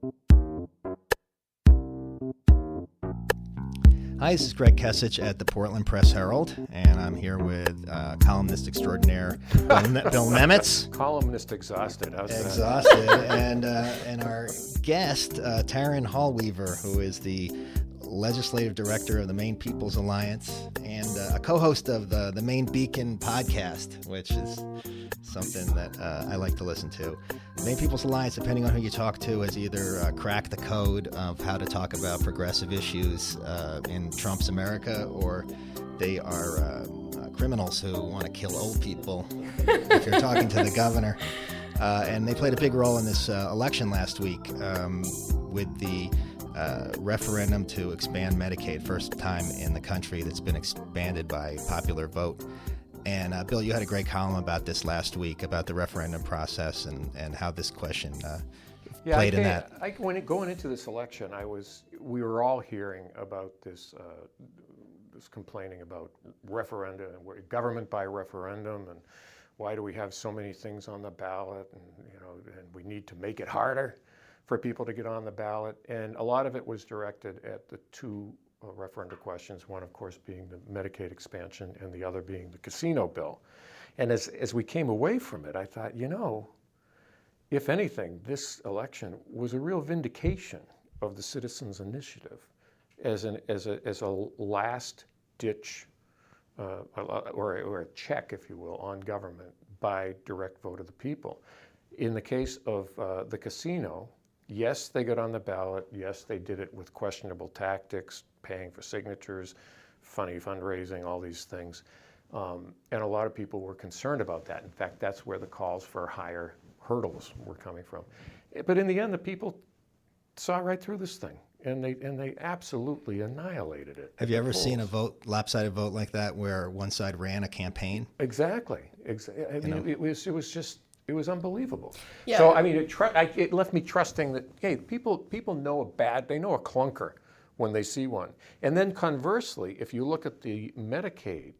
Hi, this is Greg Kesich at the Portland Press Herald, and I'm here with columnist extraordinaire Bill Nemitz. Columnist exhausted. How's that? Exhausted, and our guest, Taryn Hallweaver, who is the legislative director of the Maine People's Alliance and a co-host of the Maine Beacon podcast, which is something that I like to listen to. The Maine People's Alliance, depending on who you talk to, has either cracked the code of how to talk about progressive issues in Trump's America, or they are criminals who want to kill old people if you're talking to the governor. And they played a big role in this election last week with the referendum to expand Medicaid, first time in the country that's been expanded by popular vote. And Bill, you had a great column about this last week, about the referendum process and how this question played in that. Going into this election, we were all hearing about this complaining about referenda and government by referendum, and why do we have so many things on the ballot, and we need to make it harder for people to get on the ballot. And a lot of it was directed at the two referenda questions, one of course being the Medicaid expansion and the other being the casino bill. And as we came away from it, I thought, if anything, this election was a real vindication of the citizens' initiative as a last ditch or a check, if you will, on government by direct vote of the people. In the case of the casino, yes, they got on the ballot. Yes, they did it with questionable tactics, paying for signatures, funny fundraising, all these things. And a lot of people were concerned about that. In fact, that's where the calls for higher hurdles were coming from. But in the end, the people saw right through this thing, and they absolutely annihilated it. Have you ever seen a lopsided vote like that, where one side ran a campaign? Exactly. It was unbelievable. Yeah. So it left me trusting that, hey, people know they know a clunker when they see one. And then conversely, if you look at the Medicaid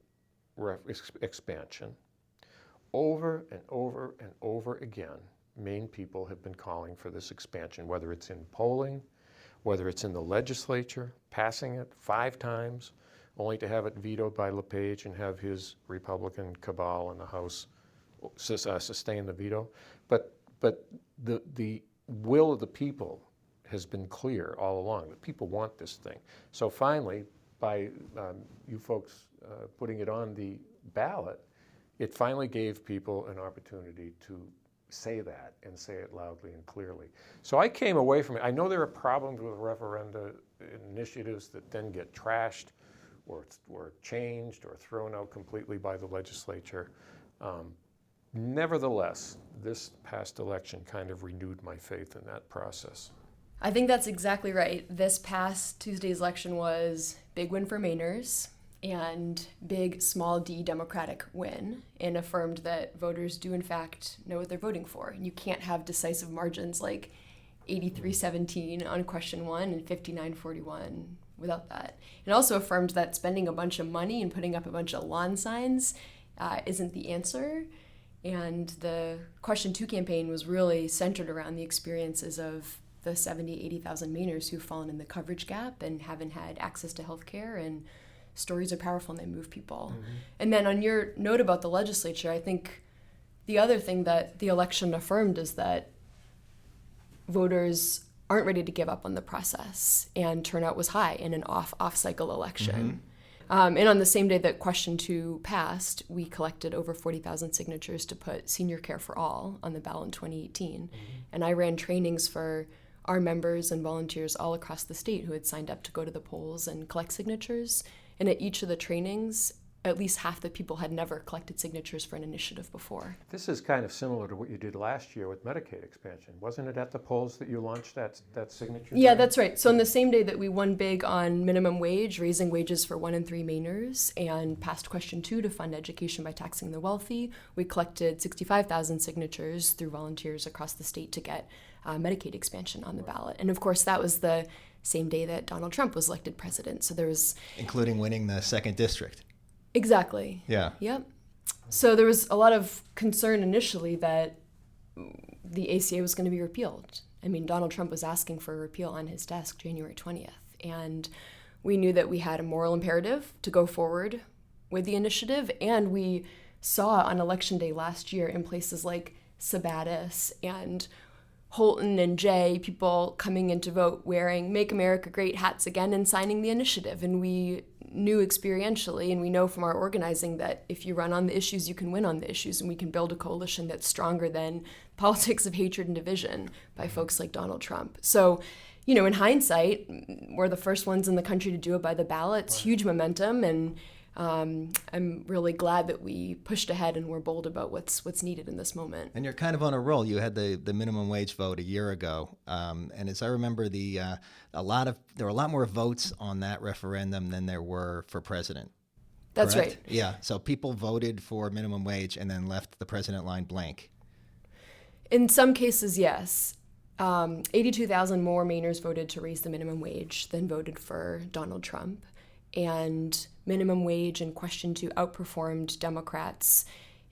expansion, over and over and over again, Maine people have been calling for this expansion, whether it's in polling, whether it's in the legislature, passing it 5 times, only to have it vetoed by LePage and have his Republican cabal in the House sustain the veto. But the will of the people has been clear all along. The people want this thing. So finally, by you folks putting it on the ballot, it finally gave people an opportunity to say that and say it loudly and clearly. So I came away from it. I know there are problems with referenda initiatives that then get trashed or changed or thrown out completely by the legislature. Nevertheless, this past election kind of renewed my faith in that process. I think that's exactly right. This past Tuesday's election was big win for Mainers and big small d Democratic win, and affirmed that voters do in fact know what they're voting for. And you can't have decisive margins like 83-17 on question 1 and 59-41 without that. It also affirmed that spending a bunch of money and putting up a bunch of lawn signs isn't the answer. And the question 2 campaign was really centered around the experiences of the 80,000 Mainers who've fallen in the coverage gap and haven't had access to health care, and stories are powerful and they move people. Mm-hmm. And then on your note about the legislature, I think the other thing that the election affirmed is that voters aren't ready to give up on the process, and turnout was high in an off-cycle election. Mm-hmm. And on the same day that question 2 passed, we collected over 40,000 signatures to put senior care for all on the ballot in 2018. Mm-hmm. And I ran trainings for our members and volunteers all across the state who had signed up to go to the polls and collect signatures. And at each of the trainings, at least half the people had never collected signatures for an initiative before. This is kind of similar to what you did last year with Medicaid expansion. Wasn't it at the polls that you launched that signature? Yeah, that's right. So on the same day that we won big on minimum wage, raising wages for 1 in 3 Mainers, and passed question 2 to fund education by taxing the wealthy, we collected 65,000 signatures through volunteers across the state to get Medicaid expansion on the ballot. And of course, that was the same day that Donald Trump was elected president. So there was... Including winning the 2nd district. Exactly. Yeah. Yep. So there was a lot of concern initially that the ACA was going to be repealed. I mean, Donald Trump was asking for a repeal on his desk January 20th, and we knew that we had a moral imperative to go forward with the initiative, and we saw on Election Day last year in places like Sabattis and Holton and Jay, people coming in to vote wearing Make America Great hats again and signing the initiative. And we knew experientially, and we know from our organizing, that if you run on the issues, you can win on the issues, and we can build a coalition that's stronger than politics of hatred and division by folks like Donald Trump. So, you know, in hindsight, we're the first ones in the country to do it by the ballot. It's huge momentum, and I'm really glad that we pushed ahead and were bold about what's needed in this moment. And you're kind of on a roll. You had the minimum wage vote a year ago, and as I remember, there were a lot more votes on that referendum than there were for president. That's correct? right. Yeah. So people voted for minimum wage and then left the president line blank. In some cases, yes. 82,000 more Mainers voted to raise the minimum wage than voted for Donald Trump. And minimum wage in question 2 outperformed Democrats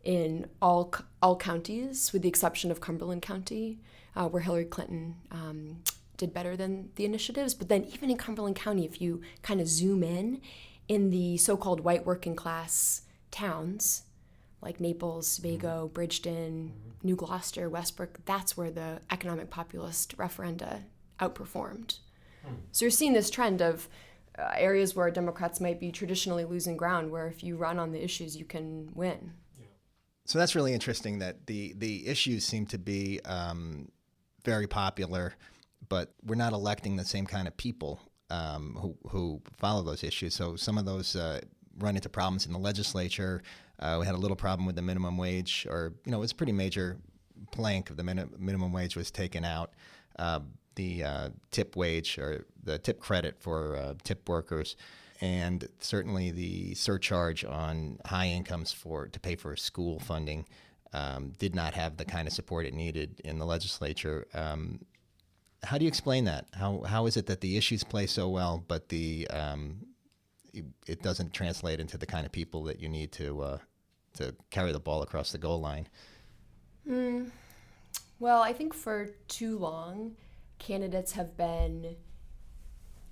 in all counties, with the exception of Cumberland County, where Hillary Clinton did better than the initiatives. But then even in Cumberland County, if you kind of zoom in the so-called white working class towns, like Naples, Sebago, Bridgeton, New Gloucester, Westbrook, that's where the economic populist referenda outperformed. So you're seeing this trend of areas where Democrats might be traditionally losing ground, where if you run on the issues, you can win. So that's really interesting that the issues seem to be very popular, but we're not electing the same kind of people who follow those issues. So some of those run into problems in the legislature. We had a little problem with the minimum wage, or, you know, it was a pretty major plank of the minimum wage was taken out. The tip wage, or the tip credit for tip workers, and certainly the surcharge on high incomes to pay for school funding did not have the kind of support it needed in the legislature. How do you explain that? How is it that the issues play so well, but it doesn't translate into the kind of people that you need to carry the ball across the goal line? Well, I think for too long, candidates have been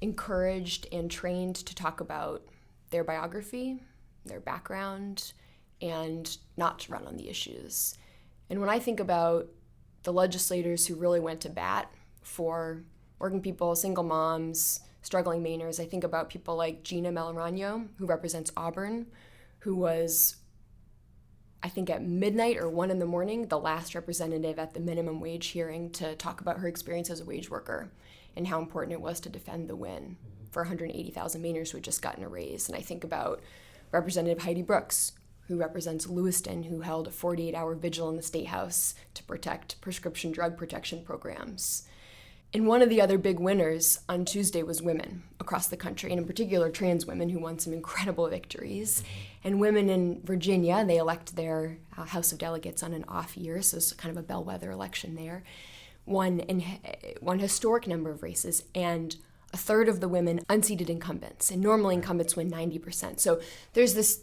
encouraged and trained to talk about their biography, their background, and not to run on the issues. And when I think about the legislators who really went to bat for working people, single moms, struggling Mainers, I think about people like Gina Melorano, who represents Auburn, who was, I think at midnight or 1 a.m, the last representative at the minimum wage hearing to talk about her experience as a wage worker and how important it was to defend the win for 180,000 Mainers who had just gotten a raise. And I think about Representative Heidi Brooks, who represents Lewiston, who held a 48-hour vigil in the State House to protect prescription drug protection programs. And one of the other big winners on Tuesday was women across the country, and in particular trans women who won some incredible victories. And women in Virginia, they elect their House of Delegates on an off year, so it's kind of a bellwether election there, won a historic number of races, and a third of the women unseated incumbents. And normally incumbents win 90%. So there's this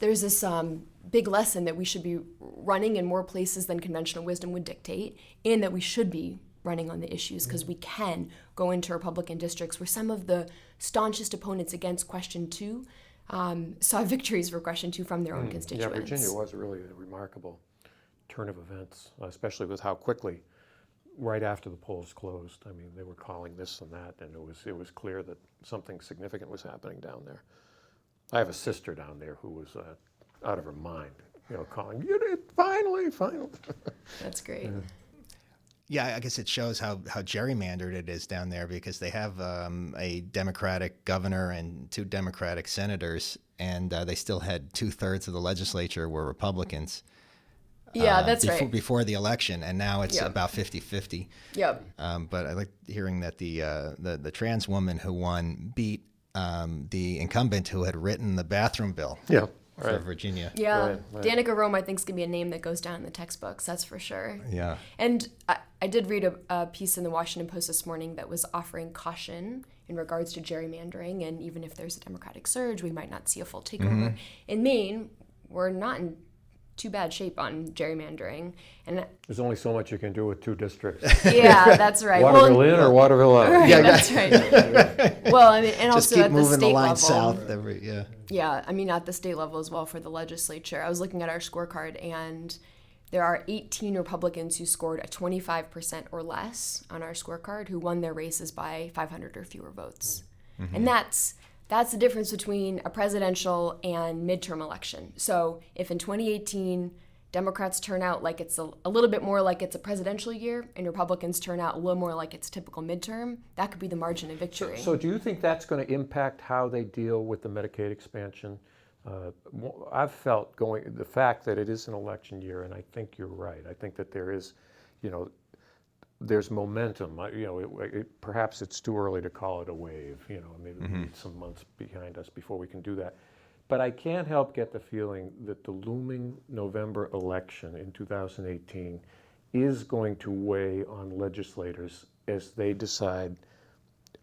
big lesson that we should be running in more places than conventional wisdom would dictate, and that we should be running on the issues, because we can go into Republican districts where some of the staunchest opponents against Question 2 saw victories for Question 2 from their own constituents. Yeah, Virginia was really a remarkable turn of events, especially with how quickly, right after the polls closed, I mean, they were calling this and that, and it was clear that something significant was happening down there. I have a sister down there who was out of her mind, calling, finally. That's great. Yeah, I guess it shows how gerrymandered it is down there, because they have a Democratic governor and 2 Democratic senators, and they still had 2/3 of the legislature were Republicans. Yeah, that's right. Before the election, and now it's about 50-50. Yep. But I like hearing that the trans woman who won beat the incumbent who had written the bathroom bill. Yeah. For Virginia. Yeah, Right. Danica Rome, I think, is going to be a name that goes down in the textbooks, that's for sure. Yeah. And I did read a piece in the Washington Post this morning that was offering caution in regards to gerrymandering, and even if there's a Democratic surge, we might not see a full takeover. In Maine, we're not in too bad shape on gerrymandering. And There's only so much you can do with 2 districts. yeah, that's right. Waterville in or Waterville out? Right, that's right. Well, I mean, and Just also keep at the moving state the line level. south. Yeah, I mean, at the state level as well for the legislature. I was looking at our scorecard, and there are 18 Republicans who scored a 25% or less on our scorecard who won their races by 500 or fewer votes. Mm-hmm. And that's the difference between a presidential and midterm election. So if in 2018 Democrats turn out like it's a little bit more like it's a presidential year, and Republicans turn out a little more like it's typical midterm, that could be the margin of victory. So do you think that's going to impact how they deal with the Medicaid expansion? I've felt the fact that it is an election year, and I think you're right. I think that there is, there's momentum. Perhaps it's too early to call it a wave. Maybe we need some months behind us before we can do that. But I can't help get the feeling that the looming November election in 2018 is going to weigh on legislators as they decide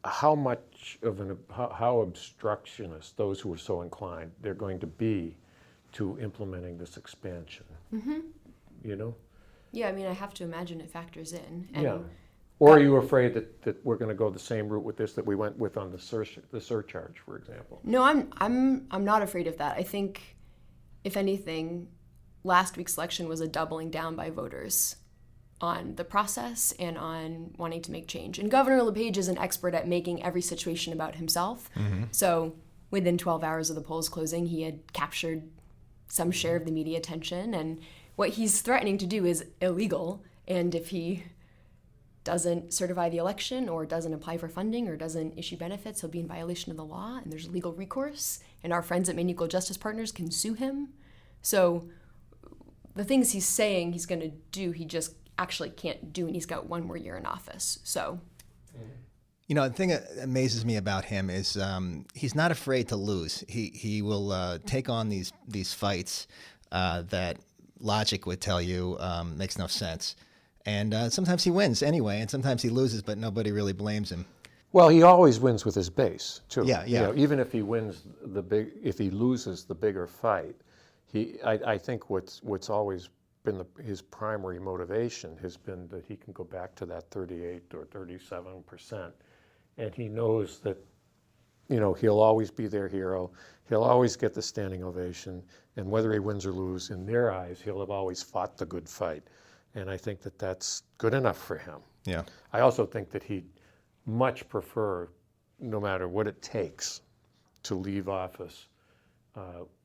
how much of how obstructionist those who are so inclined they're going to be to implementing this expansion. Mm-hmm. Yeah, I mean, I have to imagine it factors in. And yeah. Or are you afraid that we're going to go the same route with this that we went with on the surcharge, for example? No, I'm not afraid of that. I think, if anything, last week's election was a doubling down by voters on the process and on wanting to make change. And Governor LePage is an expert at making every situation about himself. Mm-hmm. So within 12 hours of the polls closing, he had captured some share of the media attention. And what he's threatening to do is illegal. And if he doesn't certify the election or doesn't apply for funding or doesn't issue benefits, he'll be in violation of the law, and there's legal recourse, and our friends at Maine Equal Justice Partners can sue him. So the things he's saying he's going to do, he just actually can't do, and he's got 1 more year in office. So, the thing that amazes me about him is he's not afraid to lose. He will take on these fights that logic would tell you makes no sense. And sometimes he wins anyway, and sometimes he loses, but nobody really blames him. Well, he always wins with his base too. Yeah. Even if he if he loses the bigger fight, I think what's always been his primary motivation has been that he can go back to that 38 or 37%, and he knows that, he'll always be their hero. He'll always get the standing ovation, and whether he wins or loses, in their eyes, he'll have always fought the good fight. And I think that that's good enough for him. Yeah. I also think that he'd much prefer, no matter what it takes, to leave office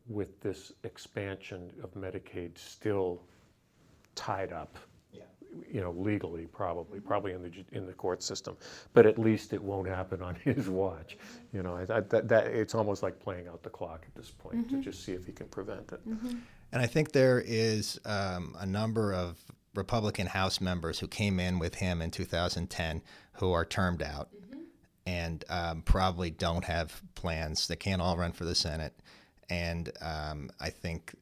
with this expansion of Medicaid still tied up, legally, probably in the court system. But at least it won't happen on his watch. That it's almost like playing out the clock at this point to just see if he can prevent it. Mm-hmm. And I think there is a number of Republican House members who came in with him in 2010 who are termed out and probably don't have plans. They can't all run for the Senate. And I think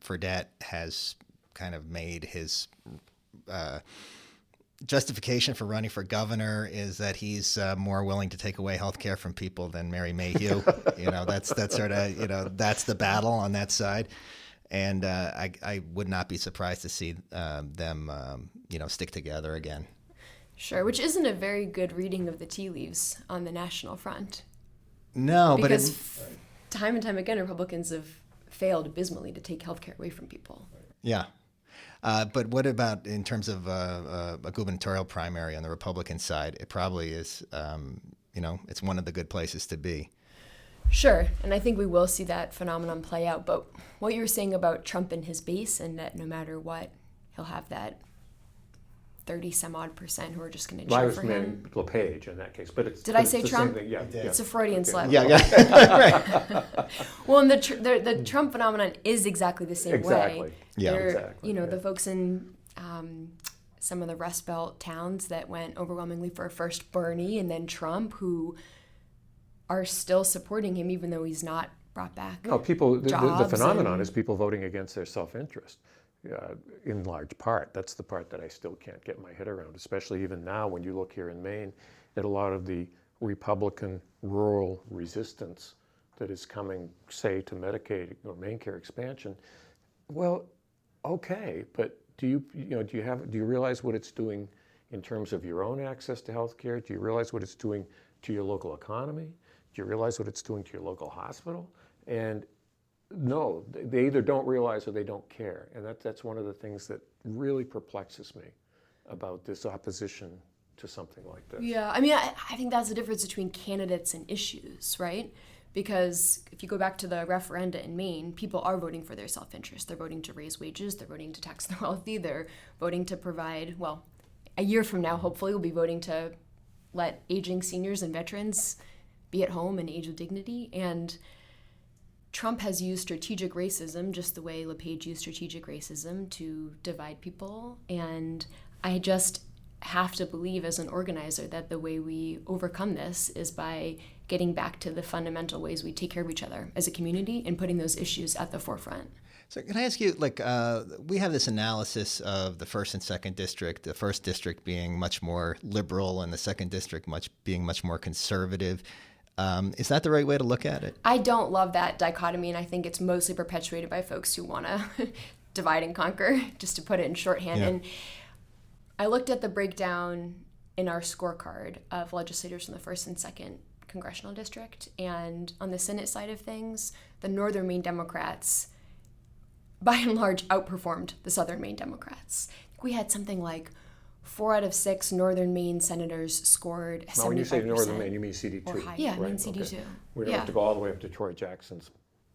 Fredette has kind of made his justification for running for governor is that he's more willing to take away health care from people than Mary Mayhew. That's sort of, that's the battle on that side. And I would not be surprised to see them, stick together again. Sure, which isn't a very good reading of the tea leaves on the national front. No, because time and time again, Republicans have failed abysmally to take health care away from people. Yeah. But what about in terms of a gubernatorial primary on the Republican side? It probably is, it's one of the good places to be. Sure, and I think we will see that phenomenon play out. But what you were saying about Trump and his base, and that no matter what, he'll have that 30-some-odd% who are just going to cheer for him. LePage in that case, but it's. Did I say the Trump? Same thing. Yeah, it's a Freudian slip. Yeah. Well, and the Trump phenomenon is exactly the same way. Yeah, exactly. The folks in some of the Rust Belt towns that went overwhelmingly for first Bernie and then Trump, who are still supporting him even though he's not brought back. No, people. The phenomenon is people voting against their self-interest. In large part. That's the part that I still can't get my head around, especially even now when you look here in Maine at a lot of the Republican rural resistance that is coming, say, to Medicaid or Maine Care expansion. Well, okay, but do you realize what it's doing in terms of your own access to health care? Do you realize what it's doing to your local economy? Do you realize what it's doing to your local hospital? And no, they either don't realize or they don't care. And that's one of the things that really perplexes me about this opposition to something like this. Yeah, I mean, I think that's the difference between candidates and issues, right? Because if you go back to the referenda in Maine, people are voting for their self-interest. They're voting to raise wages. They're voting to tax the wealthy. They're voting to provide, well, a year from now, hopefully, we'll be voting to let aging seniors and veterans be at home and age with dignity. And Trump has used strategic racism just the way LePage used strategic racism to divide people. And I just have to believe as an organizer that the way we overcome this is by getting back to the fundamental ways we take care of each other as a community and putting those issues at the forefront. So can I ask you, we have this analysis of the first and second district, the first district being much more liberal and the second district being much more conservative. Is that the right way to look at it? I don't love that dichotomy, and I think it's mostly perpetuated by folks who want to divide and conquer, just to put it in shorthand. Yeah. And I looked at the breakdown in our scorecard of legislators from the first and second congressional district, and on the Senate side of things, the northern Maine Democrats by and large outperformed the southern Maine Democrats. We had something like 4 out of 6 northern Maine senators scored 75%. Now, when you say northern Maine, you mean CD2? Or higher. Yeah, I mean right? CD2. Okay. We don't Yeah. have to go all the way up to Troy Jackson's,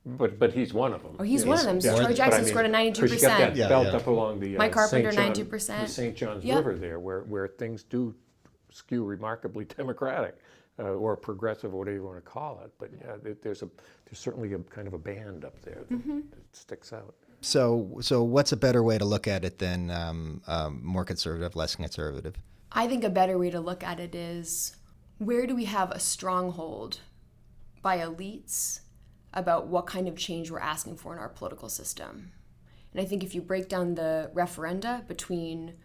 but he's one of them. Oh, he's one of them. So Yeah. Troy Jackson scored a Because you 92%. got that Yeah, belt yeah. up along the Mike Carpenter, St. John- 92%. the St. John's Yep. River there, where things do skew remarkably Democratic or progressive, whatever you want to call it. But yeah, there's certainly a kind of a band up there that sticks out. So what's a better way to look at it than more conservative, less conservative? I think a better way to look at it is, where do we have a stronghold by elites about what kind of change we're asking for in our political system? And I think if you break down the referenda between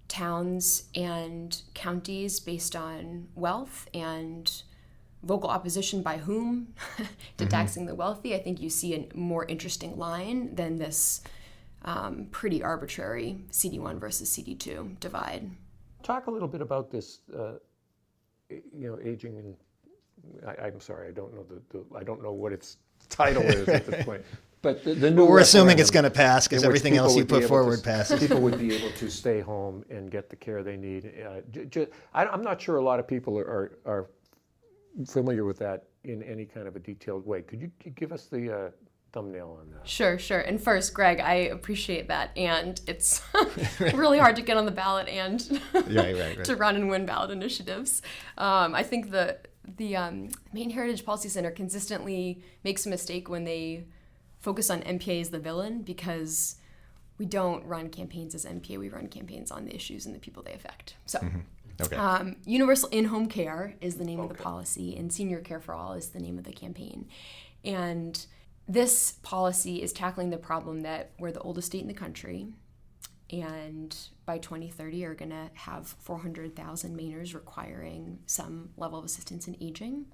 towns and counties based on wealth and vocal opposition by whom to taxing the wealthy, I think you see a more interesting line than this pretty arbitrary CD1 versus CD2 divide. Talk a little bit about this, aging. And I'm sorry, I don't know I don't know what its title is at this point. But the new We're assuming it's referendum going to pass because in which everything people else you would be put able forward to- passes. People would be able to stay home and get the care they need. I'm not sure a lot of people are familiar with that in any kind of a detailed way. Could you give us the thumbnail on that? Sure. And first, Greg, I appreciate that. And it's really hard to get on the ballot and Right. to run and win ballot initiatives. I think the Maine Heritage Policy Center consistently makes a mistake when they focus on MPA as the villain, because we don't run campaigns as MPA. We run campaigns on the issues and the people they affect. So. Okay. Universal in-home care is the name of the policy, and Senior Care for All is the name of the campaign. And this policy is tackling the problem that we're the oldest state in the country, and by 2030 are going to have 400,000 Mainers requiring some level of assistance in aging.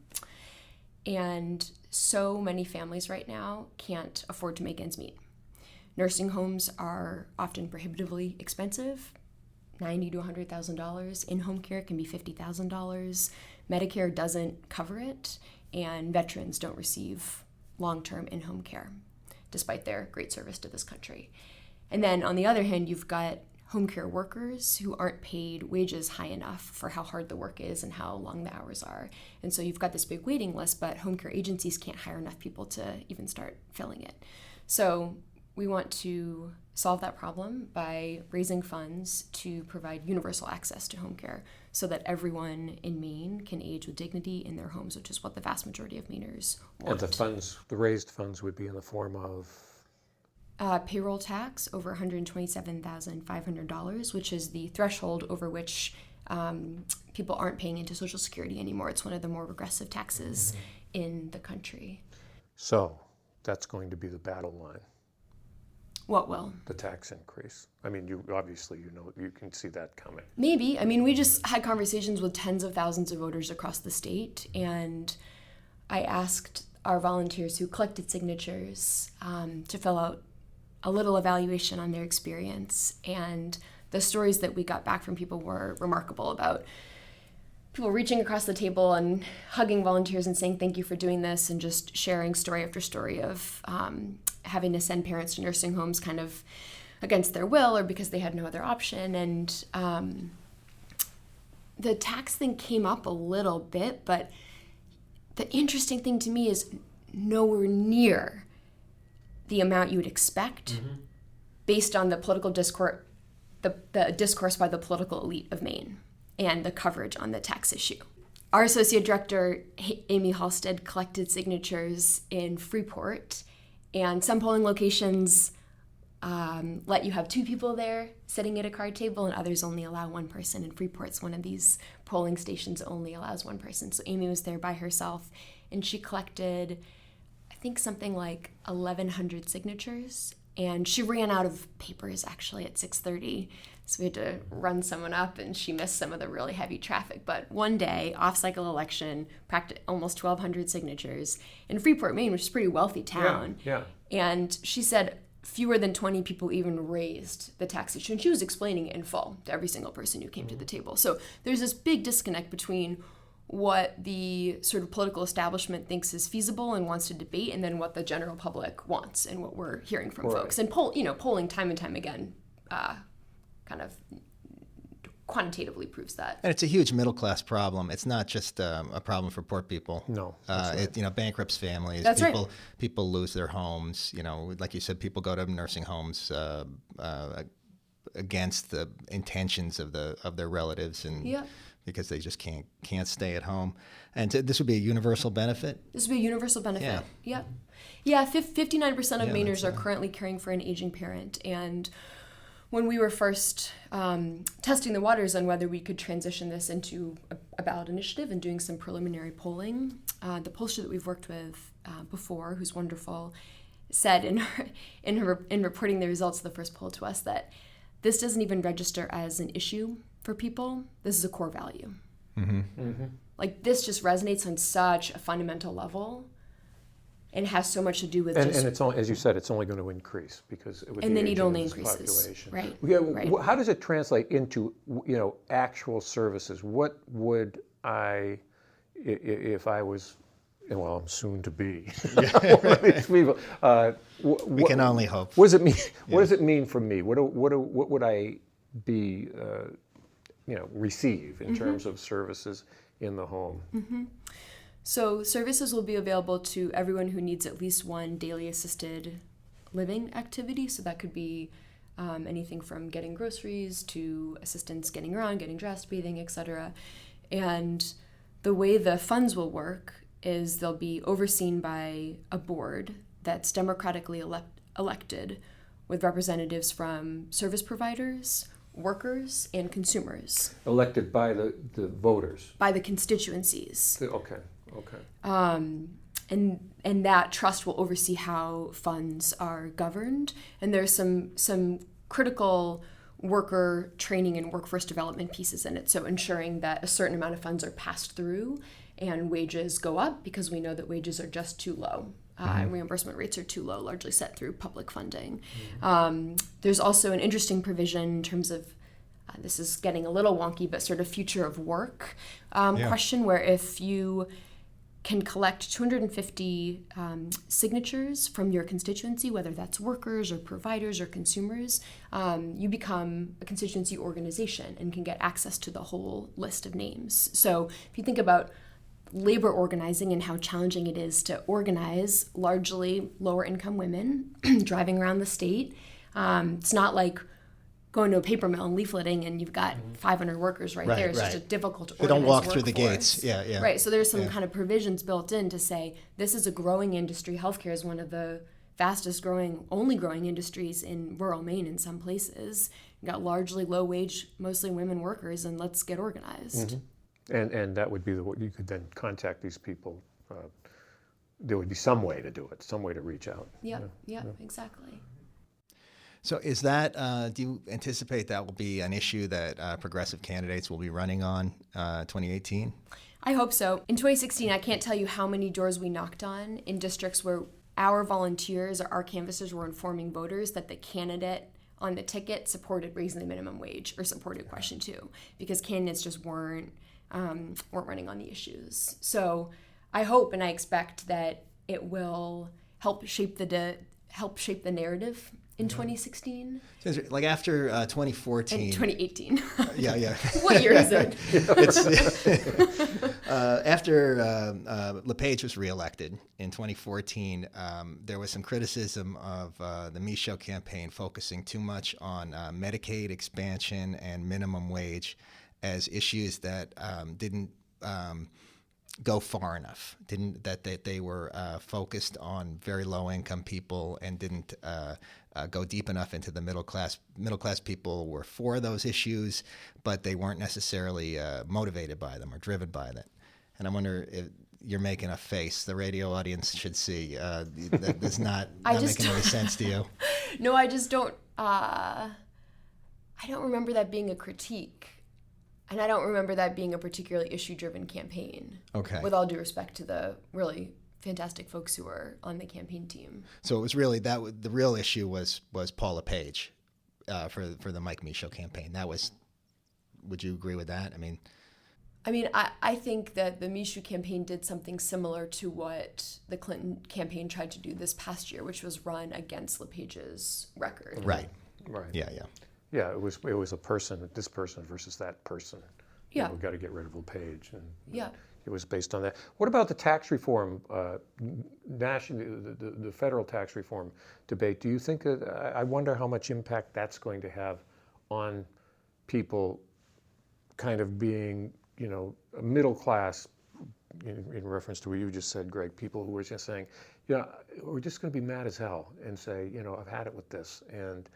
And so many families right now can't afford to make ends meet. Nursing homes are often prohibitively expensive. $90,000 to $100,000. In-home care can be $50,000. Medicare doesn't cover it, and veterans don't receive long-term in-home care, despite their great service to this country. And then on the other hand, you've got home care workers who aren't paid wages high enough for how hard the work is and how long the hours are. And so you've got this big waiting list, but home care agencies can't hire enough people to even start filling it. So we want to solve that problem by raising funds to provide universal access to home care so that everyone in Maine can age with dignity in their homes, which is what the vast majority of Mainers want. And the raised funds would be in the form of? Payroll tax over $127,500, which is the threshold over which people aren't paying into Social Security anymore. It's one of the more regressive taxes in the country. So that's going to be the battle line. What will? The tax increase. I mean, you can see that coming. Maybe. I mean, we just had conversations with tens of thousands of voters across the state, and I asked our volunteers who collected signatures to fill out a little evaluation on their experience. And the stories that we got back from people were remarkable about people reaching across the table and hugging volunteers and saying thank you for doing this, and just sharing story after story of having to send parents to nursing homes kind of against their will or because they had no other option. And the tax thing came up a little bit, but the interesting thing to me is nowhere near the amount you would expect based on the political discourse, the discourse by the political elite of Maine and the coverage on the tax issue. Our associate director, Amy Halstead, collected signatures in Freeport, and some polling locations let you have two people there sitting at a card table, and others only allow one person. And Freeport's one of these polling stations that only allows one person. So Amy was there by herself, and she collected, I think, something like 1,100 signatures. And she ran out of papers actually at 6:30, so we had to run someone up, and she missed some of the really heavy traffic. But one day, off-cycle election, almost 1,200 signatures in Freeport, Maine, which is a pretty wealthy town. Yeah. And she said fewer than 20 people even raised the tax issue, and she was explaining it in full to every single person who came to the table. So there's this big disconnect between what the sort of political establishment thinks is feasible and wants to debate, and then what the general public wants and what we're hearing from folks. And polling time and time again kind of quantitatively proves that. And it's a huge middle class problem. It's not just a problem for poor people. No, bankrupts families. That's right. People lose their homes. Like you said, people go to nursing homes against the intentions of their relatives, and because they just can't stay at home. And this would be a universal benefit. This would be a universal benefit. Yeah. 59% of Mainers are currently caring for an aging parent, and when we were first testing the waters on whether we could transition this into a ballot initiative and doing some preliminary polling, the pollster that we've worked with before, who's wonderful, said in reporting the results of the first poll to us that this doesn't even register as an issue for people. This is a core value. Like, this just resonates on such a fundamental level. And it has so much to do with and it's only, as you said, it's only going to increase because with the need aging only of this increases. population. Right. Yeah, how does it translate into actual services? What would I, if I was, well, I'm soon to be one of these people. We can only hope. What does it mean? What does it mean for me? What would I be, receive in terms of services in the home? So services will be available to everyone who needs at least one daily assisted living activity. So that could be anything from getting groceries to assistance getting around, getting dressed, bathing, etc. And the way the funds will work is they'll be overseen by a board that's democratically elected with representatives from service providers, workers, and consumers. Elected by the voters? By the constituencies. Okay. And that trust will oversee how funds are governed. And there's some critical worker training and workforce development pieces in it. So ensuring that a certain amount of funds are passed through and wages go up, because we know that wages are just too low. And reimbursement rates are too low, largely set through public funding. There's also an interesting provision in terms of, this is getting a little wonky, but sort of future of work question, where if you can collect 250 signatures from your constituency, whether that's workers or providers or consumers, you become a constituency organization and can get access to the whole list of names. So if you think about labor organizing and how challenging it is to organize largely lower income women driving around the state, it's not like going to a paper mill and leafleting and you've got 500 workers right there. It's just a difficult to organize. They don't walk through the workforce. gates. Yeah. Right. So there's some kind of provisions built in to say this is a growing industry. Healthcare is one of the fastest growing, only growing industries in rural Maine in some places. You've got largely low wage, mostly women workers, and let's get organized. And that would be you could then contact these people. There would be some way to do it, some way to reach out. Yeah, exactly. So is that, do you anticipate that will be an issue that progressive candidates will be running on 2018? I hope so. In 2016, I can't tell you how many doors we knocked on in districts where our volunteers, our canvassers were informing voters that the candidate on the ticket supported raising the minimum wage or supported question 2, because candidates just weren't running on the issues. So I hope and I expect that it will help shape the narrative in 2016. Like after 2014. In 2018. Yeah. What year is it? After LePage was reelected in 2014, there was some criticism of the Michaud campaign focusing too much on Medicaid expansion and minimum wage as issues that didn't go far enough. They were focused on very low income people and didn't go deep enough into the middle class. Middle class people were for those issues, but they weren't necessarily motivated by them or driven by them. And I wonder if you're making a face. The radio audience should see. That's not making any sense to you. No, I just don't. I don't remember that being a critique. And I don't remember that being a particularly issue-driven campaign. Okay. With all due respect to the really fantastic folks who were on the campaign team. So it was really the real issue was Paul LePage for the Mike Michaud campaign. That was. Would you agree with that? I think that the Michaud campaign did something similar to what the Clinton campaign tried to do this past year, which was run against LePage's record. Right. Yeah. Yeah, it was this person versus that person. Yeah. We've got to get rid of LePage. And yeah. It was based on that. What about the tax reform, the federal tax reform debate? Do you think I wonder how much impact that's going to have on people kind of being, a middle class, in reference to what you just said, Greg, people who were just saying, we're just going to be mad as hell and say, I've had it with this. And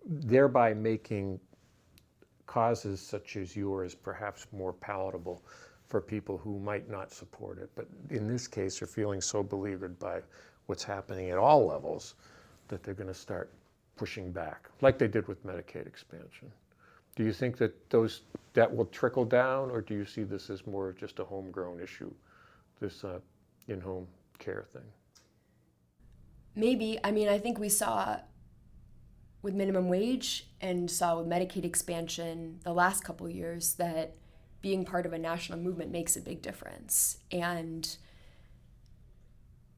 thereby making causes such as yours perhaps more palatable for people who might not support it, but in this case are feeling so beleaguered by what's happening at all levels that they're going to start pushing back, like they did with Medicaid expansion. Do you think that that will trickle down, or do you see this as more of just a homegrown issue, this in-home care thing? Maybe. I think we saw with minimum wage and saw with Medicaid expansion the last couple years that being part of a national movement makes a big difference. And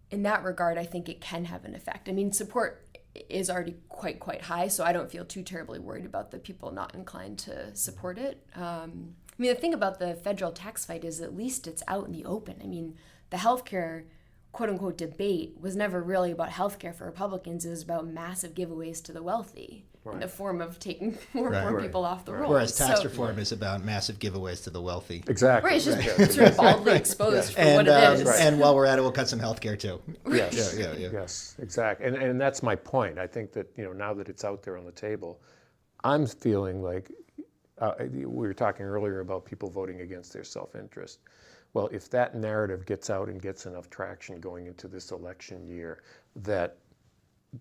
in that regard, I think it can have an effect. Support is already quite high, so I don't feel too terribly worried about the people not inclined to support it. The thing about the federal tax fight is at least it's out in the open. The healthcare quote-unquote debate was never really about healthcare for Republicans. It was about massive giveaways to the wealthy in the form of taking more and more people off the rolls. Whereas tax reform is about massive giveaways to the wealthy. Exactly. Right, it's just sort of baldly exposed for what it is. And while we're at it, we'll cut some healthcare too. Yes, yes, exactly. And that's my point. I think that now that it's out there on the table, I'm feeling like we were talking earlier about people voting against their self-interest. Well, if that narrative gets out and gets enough traction going into this election year, that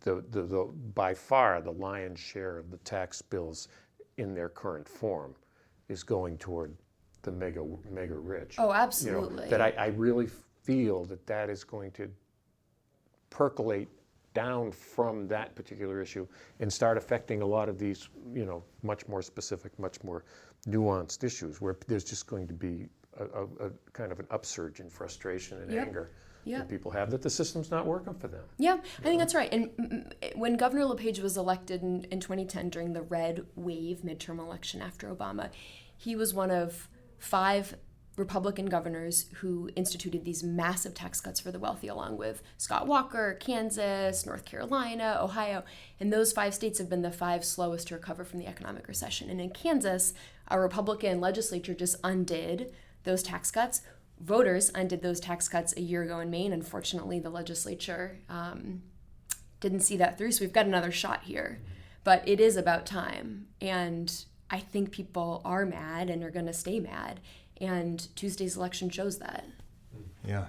the by far the lion's share of the tax bills in their current form is going toward the mega rich. Oh, absolutely. That I really feel that is going to percolate down from that particular issue and start affecting a lot of these, much more specific, much more nuanced issues where there's just going to be a kind of an upsurge in frustration and anger that people have that the system's not working for them. Yeah, I think that's right. And when Governor LePage was elected in 2010 during the red wave midterm election after Obama, he was one of 5 Republican governors who instituted these massive tax cuts for the wealthy, along with Scott Walker, Kansas, North Carolina, Ohio. And those 5 states have been the 5 slowest to recover from the economic recession. And in Kansas, a Republican legislature just undid those tax cuts. Voters undid those tax cuts a year ago in Maine. Unfortunately, the legislature didn't see that through, so we've got another shot here. But it is about time. And I think people are mad and are going to stay mad. And Tuesday's election shows that. Yeah.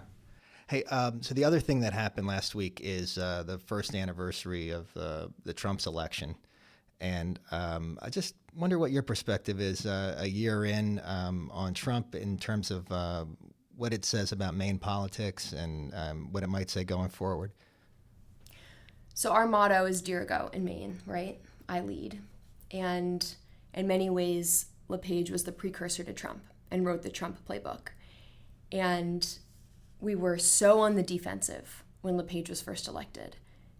Hey, so the other thing that happened last week is the first anniversary of the Trump's election. And I just wonder what your perspective is a year in on Trump in terms of what it says about Maine politics and what it might say going forward. So our motto is Dear Go in Maine, right? I lead. And in many ways, LePage was the precursor to Trump and wrote the Trump playbook. And we were so on the defensive when LePage was first elected.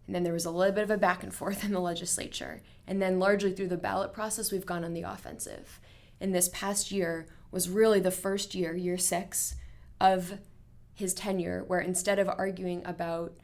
And then there was a little bit of a back and forth in the legislature. And then largely through the ballot process, we've gone on the offensive. And this past year was really the first year, year 6, of his tenure, where instead of arguing about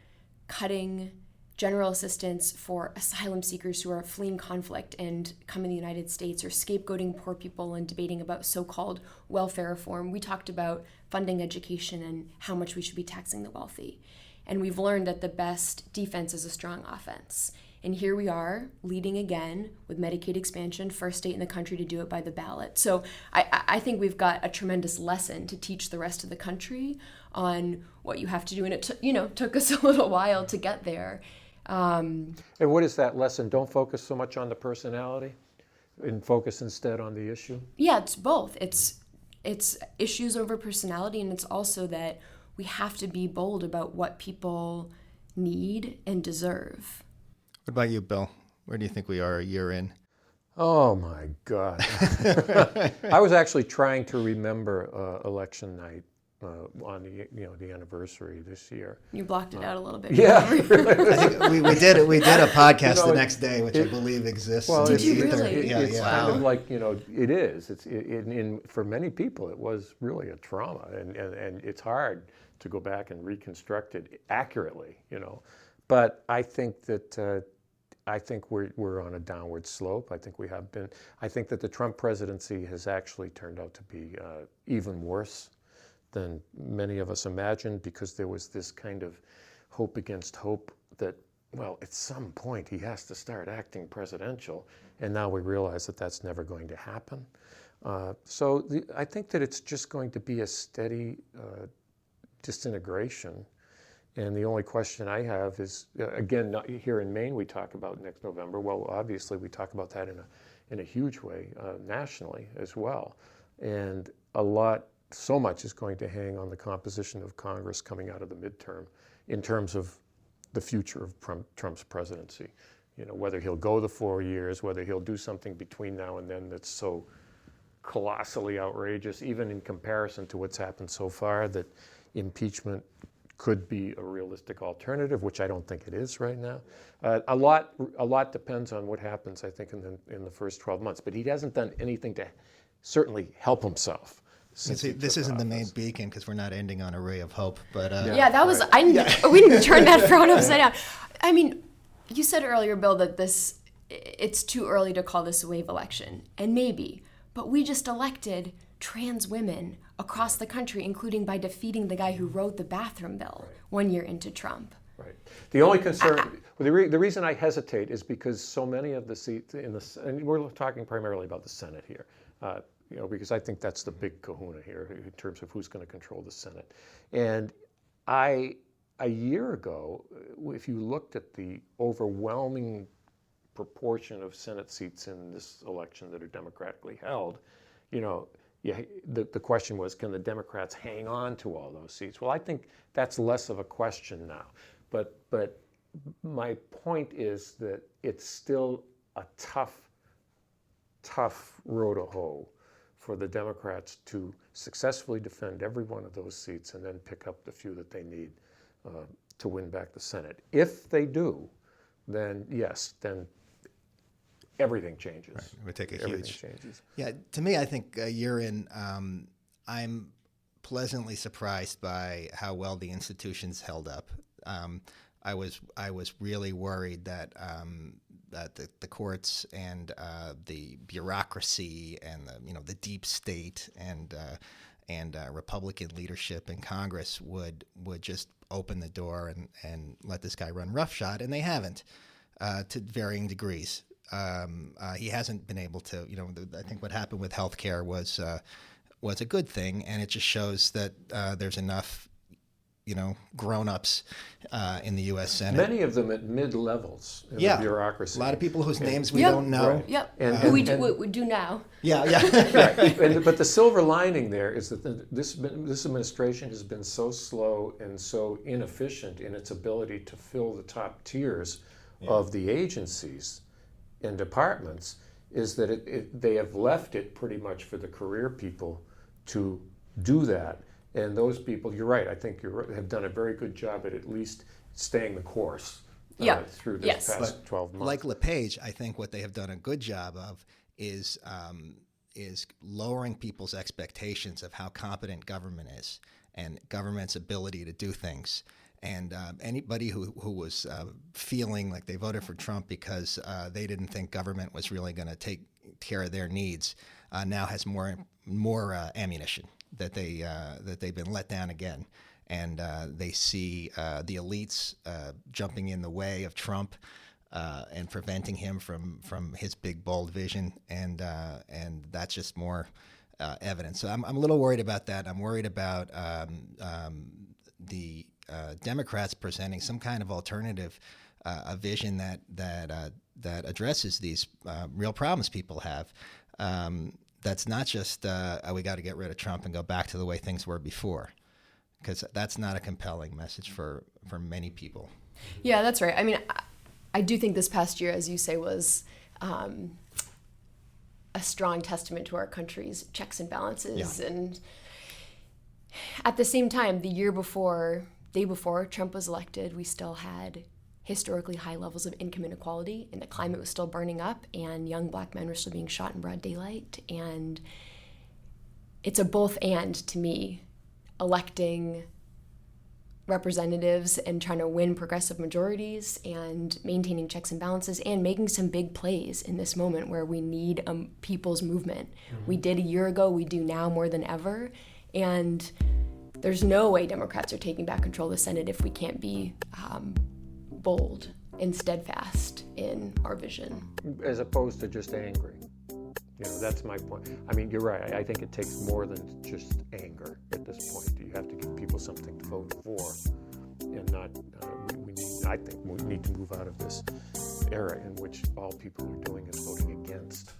cutting general assistance for asylum seekers who are fleeing conflict and come in the United States, or scapegoating poor people and debating about so-called welfare reform, we talked about funding education and how much we should be taxing the wealthy. And we've learned that the best defense is a strong offense. And here we are, leading again with Medicaid expansion, first state in the country to do it by the ballot. So I think we've got a tremendous lesson to teach the rest of the country on what you have to do. And it took us a little while to get there. And what is that lesson? Don't focus so much on the personality and focus instead on the issue? Yeah, it's both. It's issues over personality, and it's also that we have to be bold about what people need and deserve. What about you, Bill? Where do you think we are a year in? Oh my God. I was actually trying to remember election night on the anniversary this year. You blocked it out a little bit. Yeah. I think we did a podcast the next day, which I believe exists. Well, Did you really? It's kind of like, it is. For many people, it was really a trauma, and it's hard to go back and reconstruct it accurately, But I think that we're on a downward slope. I think we have been. I think that the Trump presidency has actually turned out to be even worse than many of us imagined, because there was this kind of hope against hope that, well, at some point he has to start acting presidential, and now we realize that that's never going to happen. I think that it's just going to be a steady disintegration. And the only question I have is, again, here in Maine, we talk about next November. Well, obviously, we talk about that in a huge way nationally as well. And so much is going to hang on the composition of Congress coming out of the midterm in terms of the future of Trump's presidency. Whether he'll go the 4 years, whether he'll do something between now and then that's so colossally outrageous, even in comparison to what's happened so far, that impeachment could be a realistic alternative, which I don't think it is right now. A lot depends on what happens, I think, in the first 12 months. But he hasn't done anything to certainly help himself. This isn't the Maine Beacon because we're not ending on a ray of hope. But that was we didn't turn that frown upside down. I mean, you said earlier, Bill, that it's too early to call this a wave election, and maybe, but we just elected trans women across the country, including by defeating the guy who wrote the bathroom bill 1 year into Trump. Right. The only concern, the reason I hesitate is because so many of the seats and we're talking primarily about the Senate here, because I think that's the big kahuna here in terms of who's going to control the Senate. And a year ago, if you looked at the overwhelming proportion of Senate seats in this election that are democratically held, the question was, can the Democrats hang on to all those seats? Well, I think that's less of a question now. But my point is that it's still a tough row to hoe for the Democrats to successfully defend every one of those seats and then pick up the few that they need to win back the Senate. If they do, then yes, then everything changes. Right. It would take everything huge changes. Yeah, to me, I think a year in, I'm pleasantly surprised by how well the institutions held up. I was really worried that the courts and the bureaucracy and the deep state and Republican leadership in Congress would just open the door and let this guy run roughshod, and they haven't to varying degrees. He hasn't been able to. I think what happened with healthcare was a good thing, and it just shows that there's enough grown-ups in the U.S. Senate. Many of them at mid-levels in the bureaucrisy. A lot of people whose names we don't know. Right. Yep, And we do now. Yeah. Right. But the silver lining there is that this administration has been so slow and so inefficient in its ability to fill the top tiers of the agencies and departments is that they have left it pretty much for the career people to do that. And those people, you're right, I think have done a very good job at least staying the course through this past 12 months. Like LePage, I think what they have done a good job of is lowering people's expectations of how competent government is and government's ability to do things. And anybody who was feeling like they voted for Trump because they didn't think government was really going to take care of their needs now has more ammunition that they've been let down again, and they see the elites jumping in the way of Trump and preventing him from his big bold vision, and that's just more evidence. So I'm a little worried about that. I'm worried about the Democrats presenting some kind of alternative, a vision that addresses these real problems people have. That's not just we got to get rid of Trump and go back to the way things were before, because that's not a compelling message for many people. Yeah, that's right. I mean, I do think this past year, as you say, was a strong testament to our country's checks and balances. Yeah. And at the same time, the day before Trump was elected, we still had historically high levels of income inequality, and the climate was still burning up, and young black men were still being shot in broad daylight. And it's a both and to me, electing representatives and trying to win progressive majorities and maintaining checks and balances and making some big plays in this moment where we need a people's movement. Mm-hmm. We did a year ago, we do now more than ever. And there's no way Democrats are taking back control of the Senate if we can't be bold and steadfast in our vision. As opposed to just angry. That's my point. I mean, you're right. I think it takes more than just anger at this point. You have to give people something to vote for, and not. I think we need to move out of this era in which all people are doing is voting against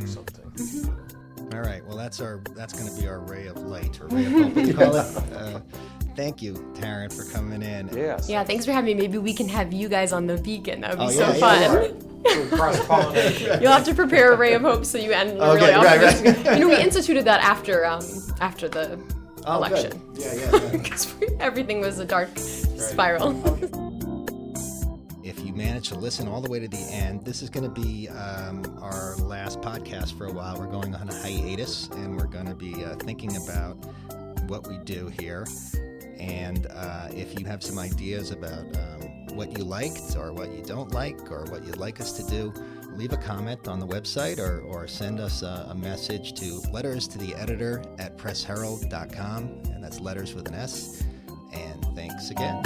something. Mm-hmm. All right. Well, that's going to be our ray of light, or ray of hope. What do you call it? Thank you, Taryn, for coming in. Yes. Yeah. Thanks for having me. Maybe we can have you guys on the Beacon. That would be so fun. Yeah. Cross-pollination. You'll have to prepare a ray of hope so you end really optimistic. Right. We instituted that after the election. Good. Yeah. Because everything was a dark spiral. If you manage to listen all the way to the end, this is going to be our last podcast for a while. We're going on a hiatus, and we're going to be thinking about what we do here. And if you have some ideas about what you liked or what you don't like or what you'd like us to do, leave a comment on the website or send us a message to letters-to-the-editor@pressherald.com, and that's letters with an S. And thanks again.